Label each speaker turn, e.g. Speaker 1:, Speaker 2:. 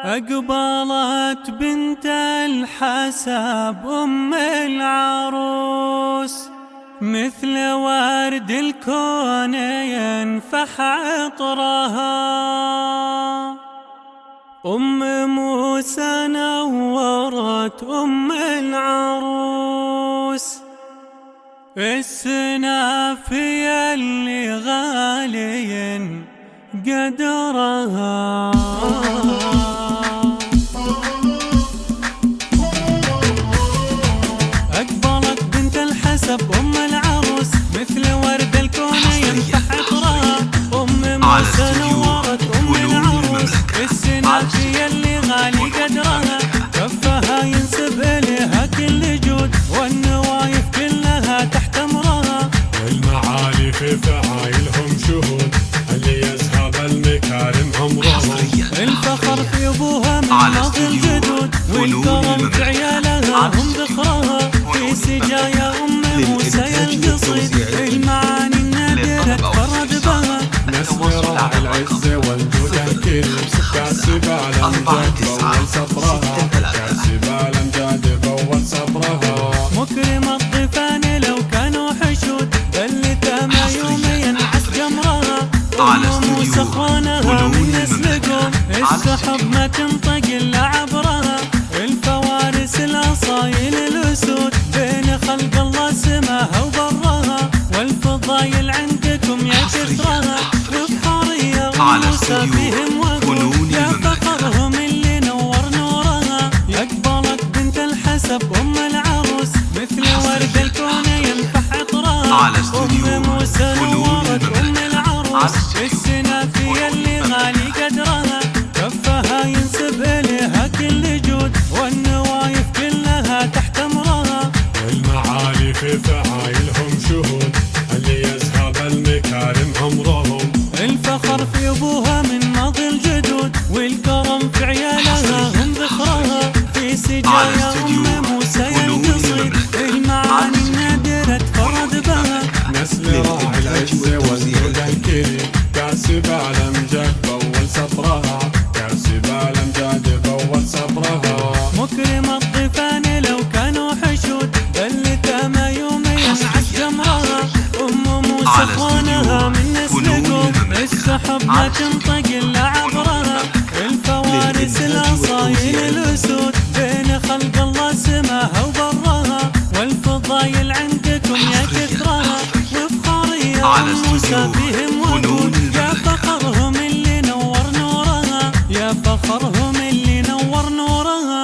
Speaker 1: أقبلت بنت الحسب أم العروس، مثل ورد الكون ينفح عطرها. أم موسى نورت أم العروس، السنافية اللي غالي قدرها. أقبلت بنت الحسب أم العروس، مثل ورد الكون ينفح عطرها. أم موسى نورت أم العروس، السنافية اللي غالي قدرها. كفها ينسب إليها كل جود، والنوايف كلها تحت أمرها.
Speaker 2: والمعالي في فعايلهم شهود، اللي يذهب المكارم أمرهم.
Speaker 1: الفخر في أبوها من ماضي الجدود، والكرم في عيالها هم ذخرها. في سجايا أم موسى القصيد، المعاني النادرة تفرد بها.
Speaker 2: نسل راعي العز والجود الكريم، كاسب على أمجاد بول صبرها. كاسب على أمجاد بول صبرها.
Speaker 1: مكرم الضيفان لو كانوا حشود، اللي تاما يوميا عس جمرها. أم موسى اخوانها من نسلكم، السحب ما تنطق الا عبرها. الفوارس الاصايل الاسود، بين خلق الله سماها وبرها. والفضايل عندكم يا كثرها، بفخارية وموسى فيهم وقود، يا فخرهم اللي نور نورها. أقبلت بنت الحسب أم العروس، مثل ورد الكون ينفح عطرها. أم موسى نورت أم العروس، السنافية اللي غالي قدرها. كفها ينسب إليها كل جود، والنوايف كلها تحت أمرها.
Speaker 2: والمعالي في فعايلهم شهود، اللي يذهب المكارم أمرهم.
Speaker 1: الفخر في أبوها من ماضي الجدود، والكرم في عيالها هم ذخرها. في سجايا أم موسى القصيد، المعاني النادرة تفرد بها.
Speaker 2: نسل راعي العز والجود الكريم، كاسب على أمجاد بول صبرها. كاسب على أمجاد بول صبرها.
Speaker 1: مكرم الضيفان لو كانوا حشود، اللي تاما يوميا عس جمرها. أم موسى اخوانها من نسلكم، السحب ما تنطق الا عبرها. الفوارس الاصايل الاسود، بين خلق الله سماها وبرها. والفضايل عندكم يا كثرها، وبفخارية موسى فيهم وقود، يا فخرهم اللي نور نورها. يا فخرهم اللي نور نورها.